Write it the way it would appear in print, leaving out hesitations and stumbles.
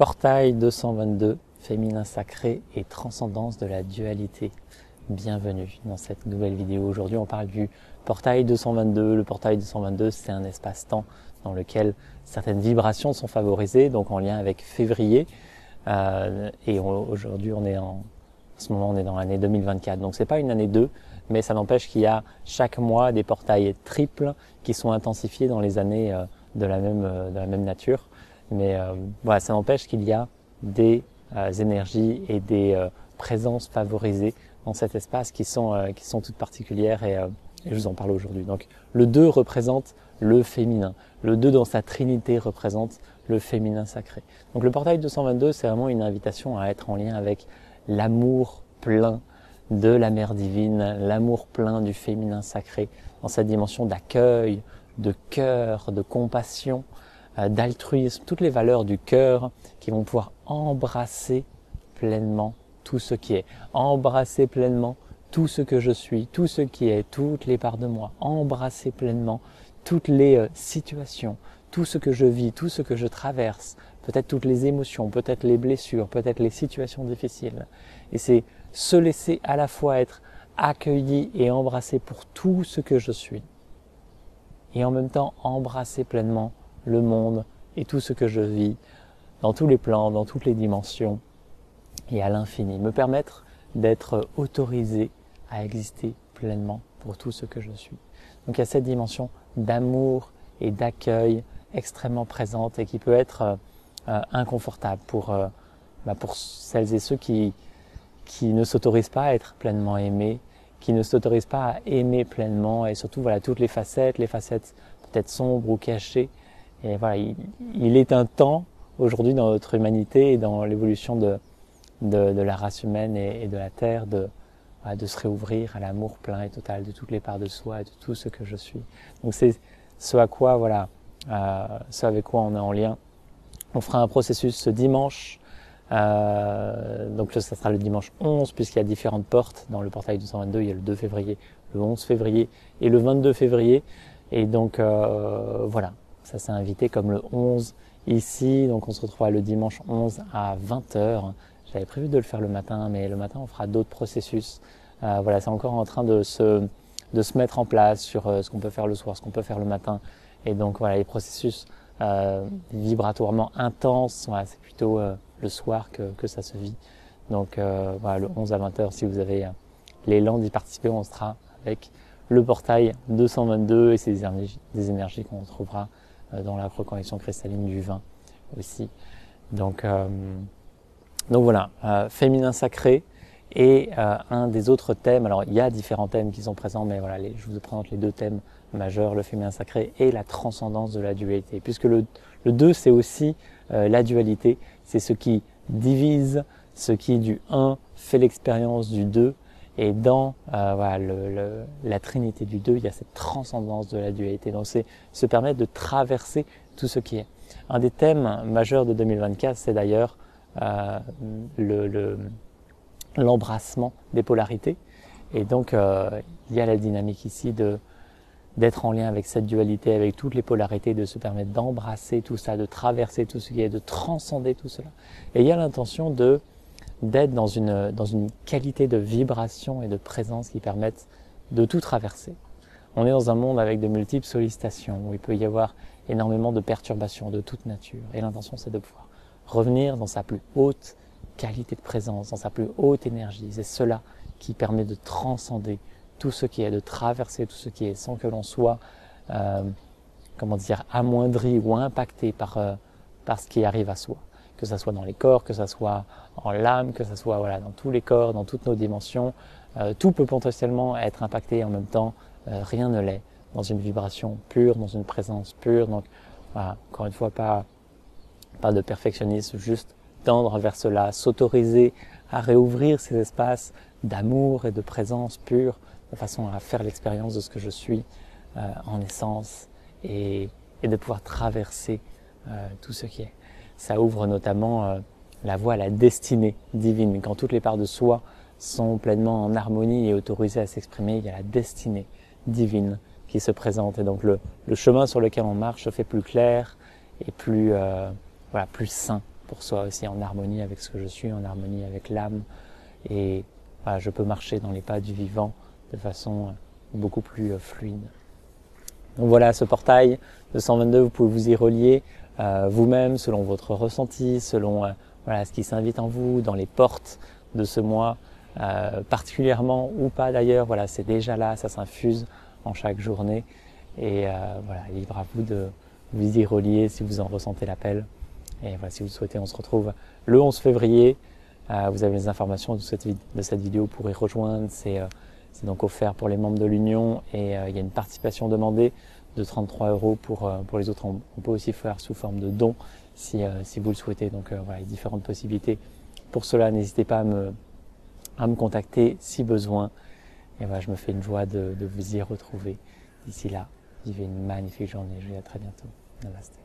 Portail 222, féminin sacré et transcendance de la dualité. Bienvenue dans cette nouvelle vidéo. Aujourd'hui, on parle du portail 222. Le portail 222, c'est un espace-temps dans lequel certaines vibrations sont favorisées, donc en lien avec février. Aujourd'hui, en ce moment, on est dans l'année 2024. Donc, c'est pas une année 2, mais ça n'empêche qu'il y a chaque mois des portails triples qui sont intensifiés dans les années de la même nature. Mais voilà, ça n'empêche qu'il y a des énergies et des présences favorisées dans cet espace qui sont toutes particulières et je vous en parle aujourd'hui. Donc le 2 représente le féminin. Le 2 dans sa trinité représente le féminin sacré. Donc le portail 222, c'est vraiment une invitation à être en lien avec l'amour plein de la mère divine, l'amour plein du féminin sacré, dans cette dimension d'accueil, de cœur, de compassion, d'altruisme, toutes les valeurs du cœur qui vont pouvoir embrasser pleinement tout ce qui est, embrasser pleinement tout ce que je suis, tout ce qui est, toutes les parts de moi, embrasser pleinement toutes les situations, tout ce que je vis, tout ce que je traverse, peut-être toutes les émotions, peut-être les blessures, peut-être les situations difficiles. Et c'est se laisser à la fois être accueilli et embrassé pour tout ce que je suis. Et en même temps embrasser pleinement le monde et tout ce que je vis, dans tous les plans, dans toutes les dimensions et à l'infini. Me permettre d'être autorisé à exister pleinement pour tout ce que je suis. Donc il y a cette dimension d'amour et d'accueil extrêmement présente et qui peut être inconfortable pour celles et ceux qui ne s'autorisent pas à être pleinement aimés, qui ne s'autorisent pas à aimer pleinement et surtout voilà toutes les facettes peut-être sombres ou cachées. Et voilà, il est un temps aujourd'hui dans notre humanité et dans l'évolution de la race humaine et de la Terre de se réouvrir à l'amour plein et total de toutes les parts de soi et de tout ce que je suis. Donc c'est ce avec quoi on est en lien. On fera un processus ce dimanche, donc ça sera le dimanche 11 puisqu'il y a différentes portes dans le portail 222, il y a le 2 février, le 11 février et le 22 février. Et donc voilà. Ça s'est invité comme le 11 ici, donc on se retrouvera le dimanche 11 à 20h. J'avais prévu de le faire le matin, mais le matin on fera d'autres processus. Voilà, c'est encore en train de se mettre en place sur ce qu'on peut faire le soir, ce qu'on peut faire le matin. Et donc voilà, les processus vibratoirement intenses, voilà, c'est plutôt le soir que ça se vit. Donc voilà, le 11 à 20h, si vous avez l'élan d'y participer, on sera avec le portail 222 et c'est des énergies qu'on retrouvera dans la reconnexion cristalline du vin aussi. Donc voilà, féminin sacré et un des autres thèmes. Alors il y a différents thèmes qui sont présents, mais voilà, je vous présente les deux thèmes majeurs, le féminin sacré et la transcendance de la dualité. Puisque le 2 c'est aussi la dualité, c'est ce qui divise, ce qui du 1 fait l'expérience du 2. Et dans la trinité du 2, il y a cette transcendance de la dualité. Donc c'est se permettre de traverser tout ce qui est. Un des thèmes majeurs de 2024, c'est d'ailleurs l'embrassement des polarités. Et donc il y a la dynamique ici d'être en lien avec cette dualité, avec toutes les polarités, de se permettre d'embrasser tout ça, de traverser tout ce qui est, de transcender tout cela. Et il y a l'intention d'être dans une qualité de vibration et de présence qui permettent de tout traverser. On est dans un monde avec de multiples sollicitations, où il peut y avoir énormément de perturbations de toute nature. Et l'intention, c'est de pouvoir revenir dans sa plus haute qualité de présence, dans sa plus haute énergie. C'est cela qui permet de transcender tout ce qui est, de traverser tout ce qui est, sans que l'on soit, amoindri ou impacté par ce qui arrive à soi. Que ça soit dans les corps, que ça soit en l'âme, que ça soit dans tous les corps, dans toutes nos dimensions. Tout peut potentiellement être impacté et en même temps, rien ne l'est. Dans une vibration pure, dans une présence pure. Donc, voilà, encore une fois, pas de perfectionnisme, juste tendre vers cela, s'autoriser à réouvrir ces espaces d'amour et de présence pure, de façon à faire l'expérience de ce que je suis en essence et de pouvoir traverser tout ce qui est. Ça ouvre notamment la voie à la destinée divine. Quand toutes les parts de soi sont pleinement en harmonie et autorisées à s'exprimer, il y a la destinée divine qui se présente. Et donc le chemin sur lequel on marche se fait plus clair et plus sain, pour soi aussi, en harmonie avec ce que je suis, en harmonie avec l'âme. Et voilà, je peux marcher dans les pas du vivant de façon beaucoup plus fluide. Donc voilà, ce portail de 122, vous pouvez vous y relier vous-même, selon votre ressenti, selon voilà, ce qui s'invite en vous, dans les portes de ce mois, particulièrement ou pas d'ailleurs. Voilà, c'est déjà là, ça s'infuse en chaque journée. Et voilà, libre à vous de vous y relier si vous en ressentez l'appel. Et voilà, si vous le souhaitez, on se retrouve le 11 février. Vous avez les informations de cette vidéo pour y rejoindre. C'est donc offert pour les membres de l'Union et il y a une participation demandée de 33 € pour les autres. On peut aussi faire sous forme de don si vous le souhaitez. Donc voilà, il y a différentes possibilités. Pour cela, n'hésitez pas à me contacter si besoin. Et voilà, je me fais une joie de vous y retrouver. D'ici là, vivez une magnifique journée. Je vous dis à très bientôt. Namasté.